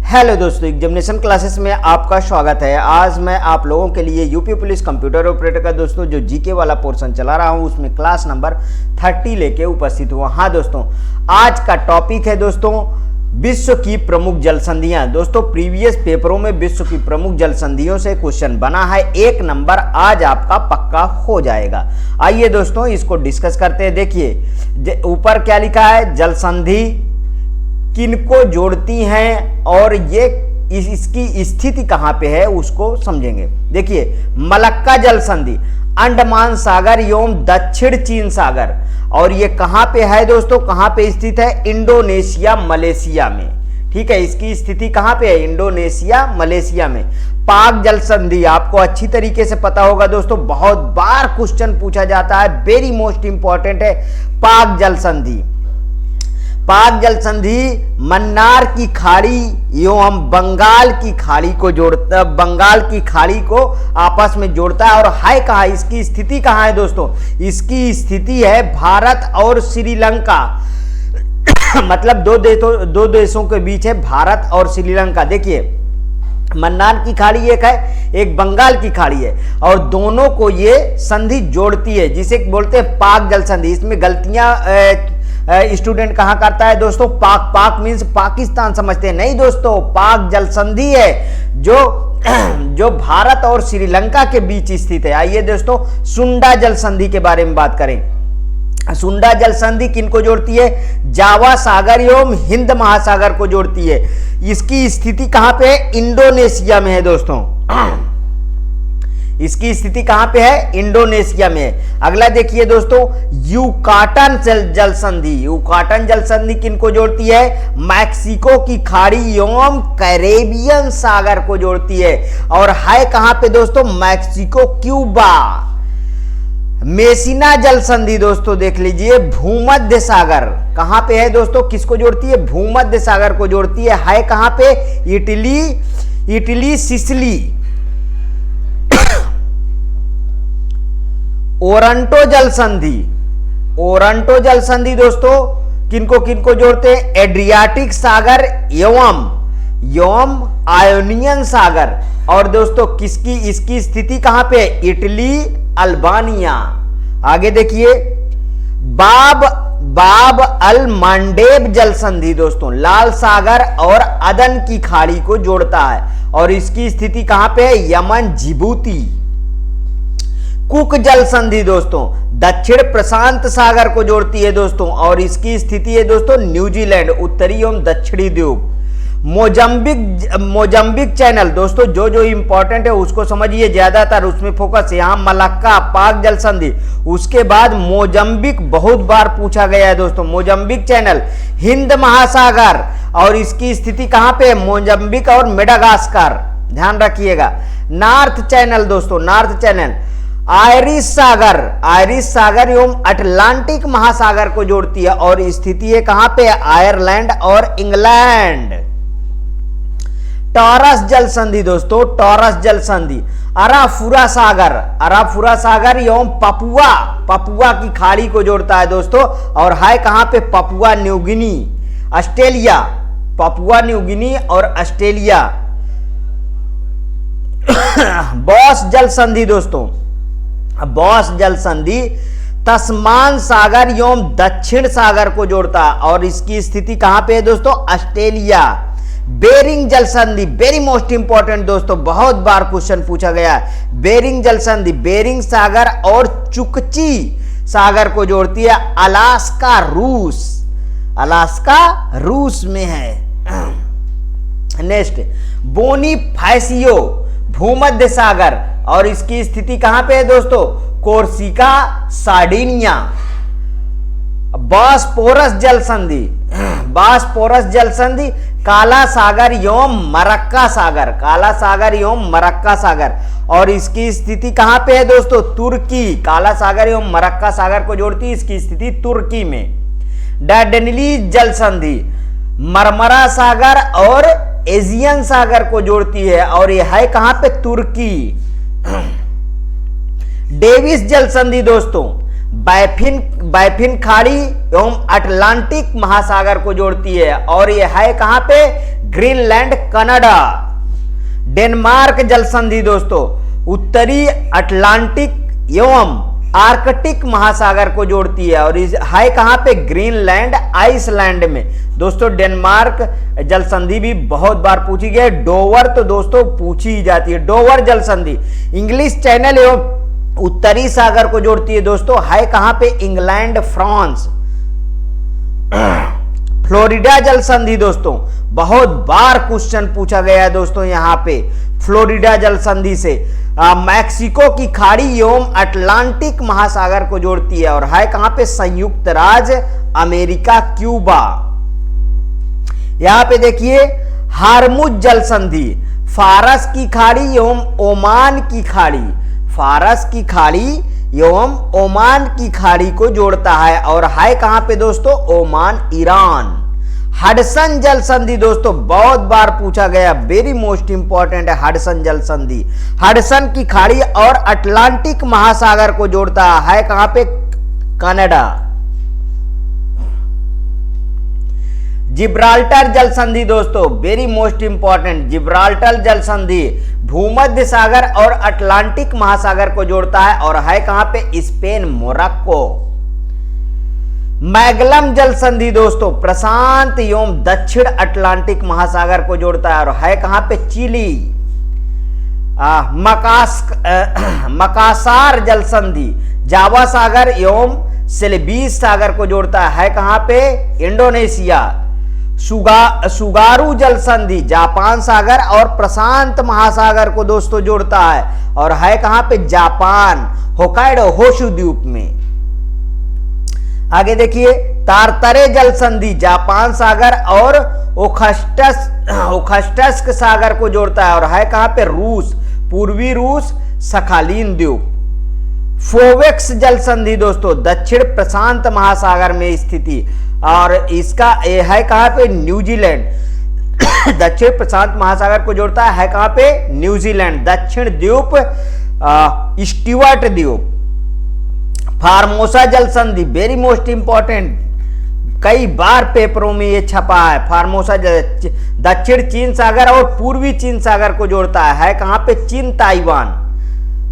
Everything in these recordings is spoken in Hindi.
हेलो दोस्तों, एग्जामिनेशन क्लासेस में आपका स्वागत है। आज मैं आप लोगों के लिए यूपी पुलिस कंप्यूटर ऑपरेटर का दोस्तों जो जीके वाला पोर्शन चला रहा हूं उसमें क्लास नंबर 30 लेके उपस्थित हुआ। हाँ दोस्तों, आज का टॉपिक है दोस्तों विश्व की प्रमुख जल संधियां। दोस्तों प्रीवियस पेपरों में विश्व की प्रमुख जल संधियों से क्वेश्चन बना है, 1 नंबर आज आपका पक्का हो जाएगा। आइए दोस्तों इसको डिस्कस करते हैं। देखिए ऊपर क्या लिखा है, जल संधि किनको जोड़ती हैं और ये इसकी स्थिति कहां पे है उसको समझेंगे। देखिए मलक्का जल संधि अंडमान सागर एवं दक्षिण चीन सागर, और ये कहां पे है दोस्तों, कहां पे स्थित है, इंडोनेशिया मलेशिया में। ठीक है, इसकी स्थिति कहां पे है, इंडोनेशिया मलेशिया में। पाक जल संधि आपको अच्छी तरीके से पता होगा दोस्तों, बहुत बार क्वेश्चन पूछा जाता है, वेरी मोस्ट इंपॉर्टेंट है पाक जल संधि। पाक जल संधि मन्नार की खाड़ी एवं बंगाल की खाड़ी को जोड़ता, बंगाल की खाड़ी को आपस में जोड़ता है। और है कहाँ, इसकी स्थिति कहाँ है दोस्तों, इसकी स्थिति है भारत और श्रीलंका मतलब दो देशों के बीच है, भारत और श्रीलंका। देखिए मन्नार की खाड़ी एक है, एक बंगाल की खाड़ी है, और दोनों को ये संधि जोड़ती है जिसे बोलते हैं पाक जल संधि। इसमें गलतियां स्टूडेंट कहां करता है दोस्तों, पाक पाक मींस पाकिस्तान समझते हैं, नहीं दोस्तों, पाक जल संधि है जो भारत और श्रीलंका के बीच स्थित है। आइए दोस्तों सुंडा जल संधि के बारे में बात करें। सुंडा जल संधि किनको जोड़ती है, जावा सागर एवं हिंद महासागर को जोड़ती है। इसकी स्थिति कहां पे है, इंडोनेशिया में है दोस्तों। इसकी स्थिति कहां पे है, इंडोनेशिया में। अगला देखिए दोस्तों यूकाटन जल संधि। यूकाटन जल संधि किनको जोड़ती है, मैक्सिको की खाड़ी एवं कैरेबियन सागर को जोड़ती है, और है कहां पे दोस्तों, मैक्सिको क्यूबा। मेसिना जल संधि दोस्तों देख लीजिए, भूमध्य सागर कहां पे है दोस्तों, किसको जोड़ती है, भूमध्य सागर को जोड़ती है कहां पे, इटली सिसिली। ओरंटो जल संधि, ओरंटो जल संधि दोस्तों किनको किनको जोड़ते हैं, एड्रियाटिक सागर एवं आयोनियन सागर। और दोस्तों किसकी इसकी स्थिति कहां पे है, इटली अल्बानिया। आगे देखिए बाब अल मंडेब जल संधि दोस्तों लाल सागर और अदन की खाड़ी को जोड़ता है, और इसकी स्थिति कहां पे है, यमन जिबूती। कुक जल संधि दोस्तों दक्षिण प्रशांत सागर को जोड़ती है दोस्तों, और इसकी स्थिति है दोस्तों न्यूजीलैंड, उत्तरी एवं दक्षिणी द्वीप। मोजम्बिक चैनल दोस्तों जो इंपॉर्टेंट है उसको समझिए, ज्यादातर उसमें फोकस है। यहां मलक्का पाक जल संधि, उसके बाद मोजम्बिक बहुत बार पूछा गया है दोस्तों, मोजम्बिक चैनल, हिंद महासागर, और इसकी स्थिति कहां पे है, मोजम्बिक और मेडागास्कर, ध्यान रखिएगा। नॉर्थ चैनल दोस्तों, नॉर्थ चैनल आयरिश सागर एवं अटलांटिक महासागर को जोड़ती है, और स्थिति है कहां पे, आयरलैंड और इंग्लैंड। टॉरस जल संधि दोस्तों, टॉरस जल संधि अराफुरा सागर एवं पपुआ की खाड़ी को जोड़ता है दोस्तों, और है कहां पे, Papua New Guinea Australia, Papua New Guinea और ऑस्ट्रेलिया। बॉस जल संधि दोस्तों, बॉस जल संधि तस्मान सागर एवं दक्षिण सागर को जोड़ता है, और इसकी स्थिति कहां पे है दोस्तों, ऑस्ट्रेलिया। बेरिंग जल संधि वेरी मोस्ट इंपॉर्टेंट दोस्तों, बहुत बार क्वेश्चन पूछा गया है। बेरिंग जल संधि बेरिंग सागर और चुकची सागर को जोड़ती है, अलास्का रूस में है। नेक्स्ट बोनीफैसियो भूमध्य सागर, और इसकी स्थिति कहां पे है दोस्तों, कोर्सिका सार्डिनिया। बॉस्पोरस जल संधि काला सागर एवं मरक्का सागर, और इसकी स्थिति कहां पे है दोस्तों, तुर्की। काला सागर एवं मरक्का सागर को जोड़ती है, इसकी स्थिति तुर्की में। डार्डेनली जल संधि मरमरा सागर और एजियन सागर को जोड़ती है, और यह है कहां पे, तुर्की। डेविस जल संधि दोस्तों बायफिन खाड़ी एवं अटलांटिक महासागर को जोड़ती है और यह है कहां पे? Greenland, Canada. डेनमार्क जल संधि दोस्तों उत्तरी अटलांटिक एवं आर्कटिक महासागर को जोड़ती है और है कहां पे? ग्रीनलैंड, आइसलैंड में। दोस्तों डेनमार्क जल संधि भी बहुत बार पूछी गई। डोवर तो दोस्तों पूछी ही जाती है। डोवर जल संधि इंग्लिश चैनल एवं उत्तरी सागर को जोड़ती है दोस्तों, है कहां पे? England, France. फ्लोरिडा जल संधि दोस्तों बहुत बार क्वेश्चन पूछा गया है दोस्तों यहां पे। फ्लोरिडा जल संधि से मैक्सिको की खाड़ी एवं अटलांटिक महासागर को जोड़ती है और है कहां पे? संयुक्त राज्य अमेरिका, क्यूबा। यहां पे देखिए हार्मुज जल संधि फारस की खाड़ी एवं ओमान की खाड़ी, फारस की खाड़ी एवं ओमान की खाड़ी को जोड़ता है और है कहां पे दोस्तों? Oman, Iran. हडसन जल संधि दोस्तों बहुत बार पूछा गया, वेरी मोस्ट इंपॉर्टेंट है हडसन जल संधि। हडसन की खाड़ी और अटलांटिक महासागर को जोड़ता है कहां पे? कनाडा। जिब्राल्टर जल संधि दोस्तों वेरी मोस्ट इंपॉर्टेंट, जिब्राल्टर जल संधि भूमध्य सागर और अटलांटिक महासागर को जोड़ता है और है कहां पे? Spain, Morocco. मैगलम जल संधि दोस्तों प्रशांत एवं दक्षिण अटलांटिक महासागर को जोड़ता है और है कहां पे? चिली। मकासार जल संधि जावा सागर एवं सेलेबीस सागर को जोड़ता है कहां पे? इंडोनेशिया। सुगारू जल संधि जापान सागर और प्रशांत महासागर को दोस्तों जोड़ता है और है कहां पे? जापान, होकाइडो, होशु द्वीप में। आगे देखिए तारतरे जल संधि जापान सागर और ओखस्टस्क सागर को जोड़ता है और है कहां पे? रूस, पूर्वी रूस, सखालीन द्वीप। फोवेक्स जल संधि दोस्तों दक्षिण प्रशांत महासागर में स्थिति और इसका है कहां पे? न्यूजीलैंड। दक्षिण प्रशांत महासागर को जोड़ता है कहां पे? न्यूजीलैंड। दक्षिण द्वीप स्टीवर्ट द्वीप। फार्मोसा जल संधि वेरी मोस्ट इंपॉर्टेंट, कई बार पेपरों में ये छपा है। फार्मोसा दक्षिण चीन सागर और पूर्वी चीन सागर को जोड़ता है कहां पे? चीन, ताइवान।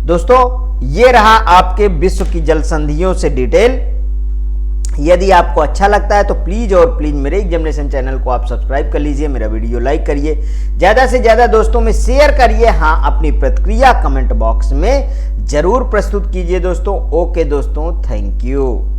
दोस्तों ये रहा आपके विश्व की जल संधियों से डिटेल। यदि आपको अच्छा लगता है तो प्लीज और प्लीज मेरे एग्जामिनेशन चैनल को आप सब्सक्राइब कर लीजिए, मेरा वीडियो लाइक करिए, ज्यादा से ज्यादा दोस्तों में शेयर करिए। हाँ, अपनी प्रतिक्रिया कमेंट बॉक्स में जरूर प्रस्तुत कीजिए दोस्तों। ओके दोस्तों, थैंक यू।